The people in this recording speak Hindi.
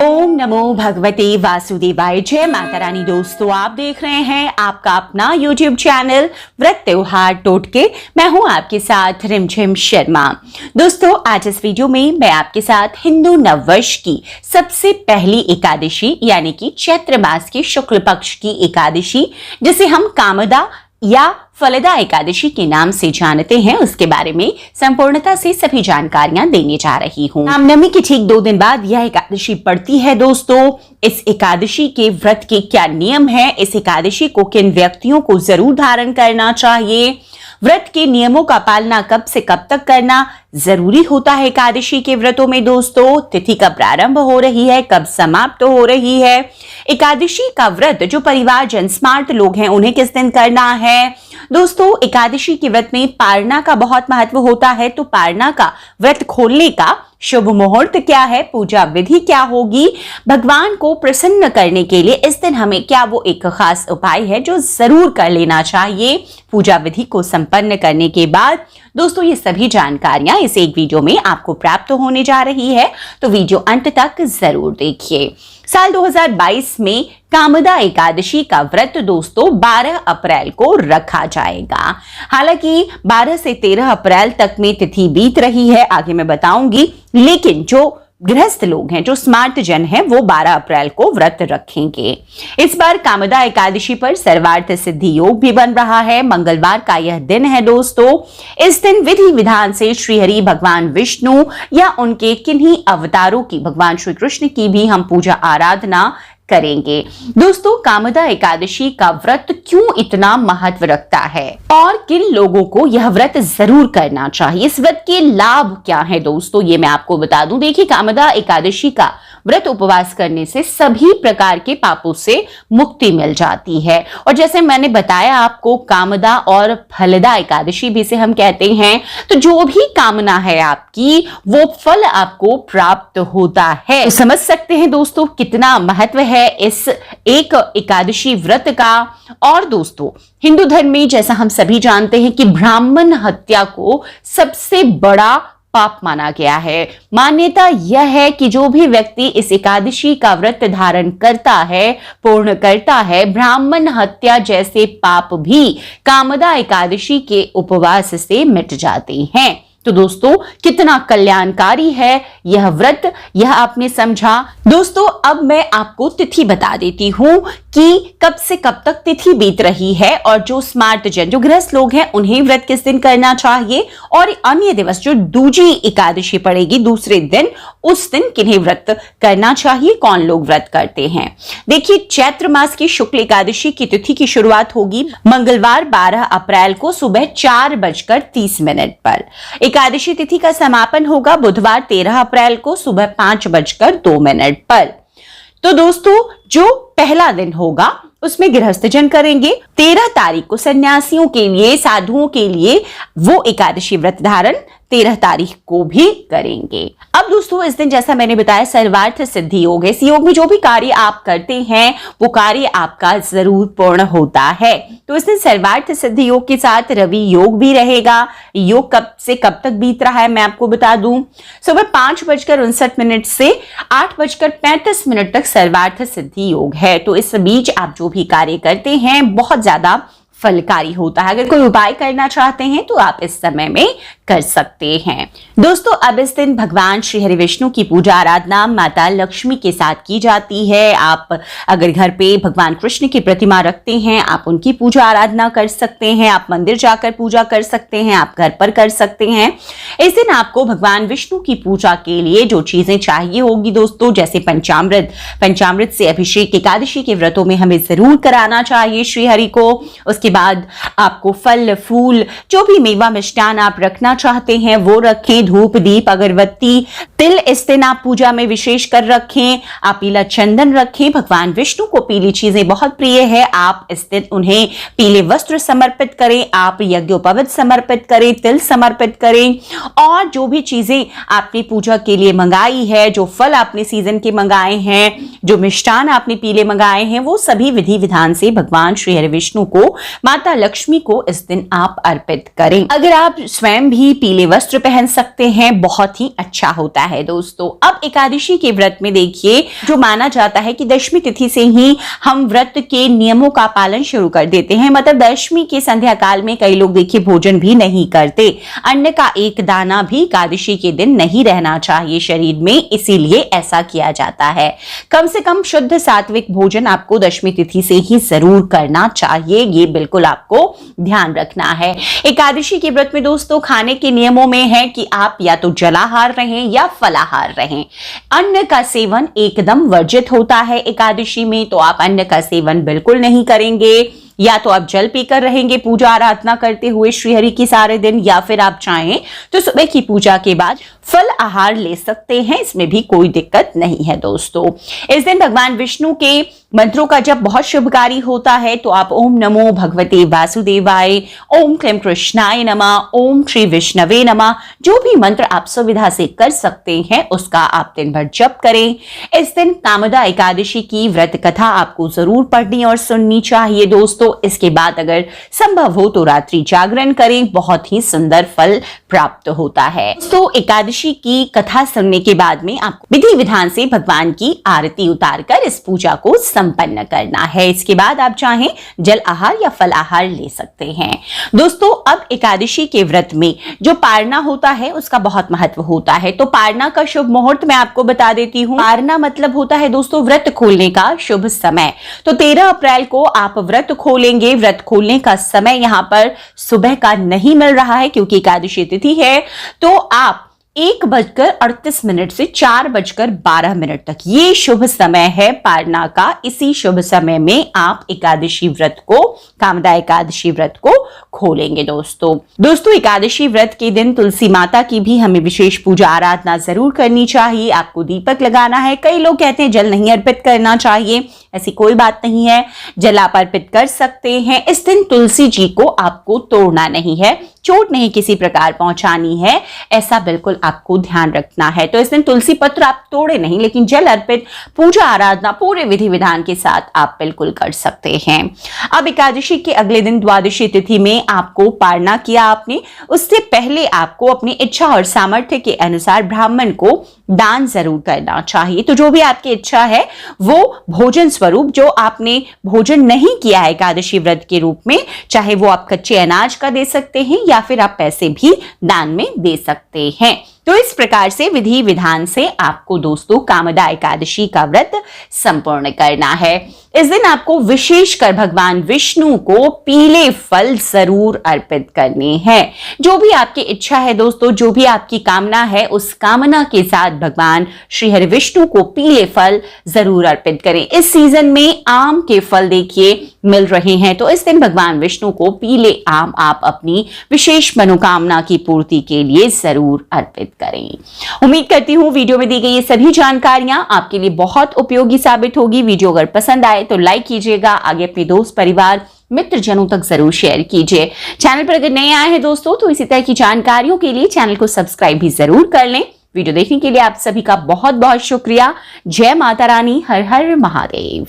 ओम नमो भगवते वासुदेवाय। जय माता रानी। दोस्तों, आप देख रहे हैं आपका अपना YouTube चैनल व्रत त्योहार टोटके। मैं हूं आपके साथ रिमझिम शर्मा। दोस्तों, आज इस वीडियो में मैं आपके साथ हिंदू नववर्ष की सबसे पहली एकादशी यानी कि चैत्र मास की शुक्ल पक्ष की एकादशी, जिसे हम कामदा या फलदा एकादशी के नाम से जानते हैं, उसके बारे में संपूर्णता से सभी जानकारियां देने जा रही हूं। रामनवमी के ठीक 2 दिन बाद यह एकादशी पड़ती है। दोस्तों, इस एकादशी के व्रत के क्या नियम है, इस एकादशी को किन व्यक्तियों को जरूर धारण करना चाहिए, व्रत के नियमों का पालना कब से कब तक करना जरूरी होता है एकादशी के व्रतों में। दोस्तों, तिथि कब प्रारंभ हो रही है, कब समाप्त हो रही है, एकादशी का व्रत जो परिवारजन स्मार्ट लोग हैं उन्हें किस दिन करना है। दोस्तों, एकादशी के व्रत में पारना का बहुत महत्व होता है, तो पारना का व्रत खोलने का शुभ मुहूर्त क्या है, पूजा विधि क्या होगी, भगवान को प्रसन्न करने के लिए इस दिन हमें क्या वो एक खास उपाय है जो जरूर कर लेना चाहिए पूजा विधि को संपन्न करने के बाद। दोस्तों, ये सभी जानकारियां इस एक वीडियो में आपको प्राप्त होने जा रही है, तो वीडियो अंत तक जरूर देखिए। साल 2022 में कामदा एकादशी का व्रत दोस्तों 12 अप्रैल को रखा जाएगा। हालांकि 12 से 13 अप्रैल तक में तिथि बीत रही है, आगे मैं बताऊंगी, लेकिन जो गृहस्थ लोग हैं, जो स्मार्ट जन हैं, वो 12 अप्रैल को व्रत रखेंगे। इस बार कामदा एकादशी पर सर्वार्थ सिद्धि योग भी बन रहा है। मंगलवार का यह दिन है दोस्तों। इस दिन विधि विधान से श्री हरि भगवान विष्णु या उनके किन्हीं अवतारों की, भगवान श्री कृष्ण की भी हम पूजा आराधना करेंगे। दोस्तों, कामदा एकादशी का व्रत क्यों इतना महत्व रखता है और किन लोगों को यह व्रत जरूर करना चाहिए, इस व्रत के लाभ क्या है दोस्तों, ये मैं आपको बता दूं। देखिए, कामदा एकादशी का व्रत उपवास करने से सभी प्रकार के पापों से मुक्ति मिल जाती है, और जैसे मैंने बताया आपको, कामदा और फलदा एकादशी भी से हम कहते हैं, तो जो भी कामना है आपकी वो फल आपको प्राप्त होता है। तो समझ सकते हैं दोस्तों कितना महत्व है इस एक एकादशी व्रत का। और दोस्तों, हिंदू धर्म में जैसा हम सभी जानते हैं कि ब्राह्मण हत्या को सबसे बड़ा पाप माना गया है। मान्यता यह है कि जो भी व्यक्ति इस एकादशी का व्रत धारण करता है, पूर्ण करता है, ब्राह्मण हत्या जैसे पाप भी कामदा एकादशी के उपवास से मिट जाते हैं। तो दोस्तों, कितना कल्याणकारी है यह व्रत, यह आपने समझा। दोस्तों, अब मैं आपको तिथि बता देती हूं कि कब से कब तक तिथि बीत रही है, और जो स्मार्ट जन, जो गृहस्थ लोग हैं, उन्हें व्रत किस दिन करना चाहिए, और अन्य दिवस जो दूजी एकादशी पड़ेगी दूसरे दिन, उस दिन किन्हें व्रत करना चाहिए, कौन लोग व्रत करते हैं। देखिए, चैत्र मास की शुक्ल एकादशी की तिथि की शुरुआत होगी मंगलवार 12 अप्रैल को सुबह 4:30 पर। एकादशी तिथि का समापन होगा बुधवार 13 अप्रैल को सुबह 5:02 पर। तो दोस्तों, जो पहला दिन होगा उसमें गृहस्थ जन करेंगे। 13 तारीख को सन्यासियों के लिए, साधुओं के लिए वो एकादशी व्रत धारण 13 तारीख को भी करेंगे। अब दोस्तों, इस दिन जैसा मैंने बताया सर्वार्थ सिद्धि योग है। इस योग में जो भी कार्य आप करते हैं वो कार्य आपका जरूर पूर्ण होता है। तो इस दिन सर्वार्थ सिद्धि योग के साथ रवि योग भी रहेगा। योग कब से कब तक बीत रहा है मैं आपको बता दूं। सुबह 5:59 से 8:35 तक सर्वार्थ सिद्धि योग है। तो इस बीच आप जो भी कार्य करते हैं बहुत ज्यादा फलकारी होता है। अगर कोई उपाय करना चाहते हैं तो आप इस समय में कर सकते हैं। दोस्तों, अब इस दिन भगवान श्री हरि विष्णु की पूजा आराधना माता लक्ष्मी के साथ की जाती है। आप अगर घर पे भगवान कृष्ण की प्रतिमा रखते हैं, आप उनकी पूजा आराधना कर सकते हैं, आप मंदिर जाकर पूजा कर सकते हैं, आप घर पर कर सकते हैं। इस दिन आपको भगवान विष्णु की पूजा के लिए जो चीजें चाहिए होगी दोस्तों, जैसे पंचामृत से अभिषेक एकादशी के व्रतों में हमें जरूर कराना चाहिए श्री हरि को। उसके बाद आपको फल फूल जो भी मेवा मिष्ठान आप रखना चाहते हैं वो रखें, धूप दीप अगरबत्ती तिल इस दिन आप पूजा में विशेष कर रखें। आप पीला चंदन रखें। भगवान विष्णु को पीली चीजें बहुत प्रिय है, आप इस दिन उन्हें पीले वस्त्र समर्पित करें, आप यज्ञोपवीत समर्पित करें, तिल समर्पित करें, और जो भी चीजें आपने पूजा के लिए मंगाई है, जो फल आपने सीजन के मंगाए हैं, जो मिष्ठान आपने पीले मंगाए हैं, वो सभी विधि विधान से भगवान श्री हरि विष्णु को माता लक्ष्मी को इस दिन आप अर्पित करें। अगर आप स्वयं भी पीले वस्त्र पहन सकते हैं, बहुत ही अच्छा होता है दोस्तों। अब एकादशी के व्रत में देखिए, जो माना जाता है कि दशमी तिथि से ही हम व्रत के नियमों का पालन शुरू कर देते हैं। मतलब दशमी के संध्या काल में कई लोग देखिए भोजन भी नहीं करते। अन्न का एक दाना भी एकादशी के दिन नहीं रहना चाहिए शरीर में, इसीलिए ऐसा किया जाता है। कम से कम शुद्ध सात्विक भोजन आपको दशमी तिथि से ही जरूर करना चाहिए, ये बिल्कुल आपको ध्यान रखना है। एकादशी के व्रत में दोस्तों खाने के नियमों में है कि आप या तो जलाहार रहें या फलाहार रहें। अन्न का सेवन एकदम वर्जित होता है एकादशी में, तो आप अन्न का सेवन बिल्कुल नहीं करेंगे। या तो आप जल पीकर रहेंगे पूजा आराधना करते हुए श्रीहरि की सारे दिन, या फिर आप चाहें तो सुबह की पूजा के बाद फल आहार ले सकते हैं, इसमें भी कोई दिक्कत नहीं है दोस्तों। इस दिन भगवान विष्णु के मंत्रों का जब बहुत शुभकारी होता है तो आप ओम नमो भगवते वासुदेवाय, ओम क्लीं कृष्णाय नमः, ओम श्री विष्णवे नमः, जो भी मंत्र आप सुविधा से कर सकते हैं उसका आप दिन भर जप करें। इस दिन कामदा एकादशी की व्रत कथा आपको जरूर पढ़नी और सुननी चाहिए दोस्तों। इसके बाद अगर संभव हो तो रात्रि जागरण करें, बहुत ही सुंदर फल प्राप्त होता है। तो एकादशी की कथा सुनने के बाद में आपको विधि विधान से भगवान की आरती उतारकर इस पूजा को संपन्न करना है। इसके बाद आप चाहें जल आहार या फल आहार ले सकते हैं। दोस्तों अब एकादशी के व्रत में जो पारना होता है उसका बहुत महत्व होता है। तो पारना का शुभ मुहूर्त मैं आपको बता देती हूँ। पारना मतलब होता है दोस्तों व्रत खोलने का शुभ समय। तो 13 अप्रैल को आप व्रत खोलेंगे। व्रत खोलने का समय यहाँ पर सुबह का नहीं मिल रहा है क्योंकि एकादशी तिथि है, तो आप 1:38 से 4:12 तक ये शुभ समय है पारना का। इसी शुभ समय में आप एकादशी व्रत को, कामदा एकादशी व्रत को खोलेंगे दोस्तों एकादशी व्रत के दिन तुलसी माता की भी हमें विशेष पूजा आराधना जरूर करनी चाहिए। आपको दीपक लगाना है। कई लोग कहते हैं जल नहीं अर्पित करना चाहिए, ऐसी कोई बात नहीं है, जल आप अर्पित कर सकते हैं। इस दिन तुलसी जी को आपको तोड़ना नहीं है, चोट नहीं किसी प्रकार पहुंचानी है, ऐसा बिल्कुल आपको ध्यान रखना है। तो इस दिन तुलसी पत्र आप तोड़े नहीं, लेकिन जल अर्पित पूजा आराधना पूरे विधि विधान के साथ आप बिल्कुल कर सकते हैं। अब एकादशी के अगले दिन द्वादशी तिथि में आपको पारना किया आपने, उससे पहले आपको अपनी इच्छा और सामर्थ्य के अनुसार ब्राह्मण को दान जरूर करना चाहिए। तो जो भी आपकी इच्छा है वो भोजन स्वरूप, जो आपने भोजन नहीं किया है एकादशी व्रत के रूप में, चाहे वो आप कच्चे अनाज का दे सकते हैं या फिर आप पैसे भी दान में दे सकते हैं। तो इस प्रकार से विधि विधान से आपको दोस्तों कामदा एकादशी का व्रत संपूर्ण करना है। इस दिन आपको विशेषकर भगवान विष्णु को पीले फल जरूर अर्पित करने हैं। जो भी आपकी इच्छा है दोस्तों, जो भी आपकी कामना है, उस कामना के साथ भगवान श्री हरि विष्णु को पीले फल जरूर अर्पित करें। इस सीजन में आम के फल देखिए मिल रहे हैं, तो इस दिन भगवान विष्णु को पीले आम आप अपनी विशेष मनोकामना की पूर्ति के लिए जरूर अर्पित करें। उम्मीद करती हूँ वीडियो में दी गई ये सभी जानकारियां आपके लिए बहुत उपयोगी साबित होगी। वीडियो अगर पसंद आए तो लाइक कीजिएगा, आगे अपने दोस्त परिवार मित्रजनों तक जरूर शेयर कीजिए। चैनल पर अगर नए आए हैं दोस्तों तो इसी तरह की जानकारियों के लिए चैनल को सब्सक्राइब भी जरूर कर लें। वीडियो देखने के लिए आप सभी का बहुत बहुत शुक्रिया। जय माता रानी, हर हर महादेव।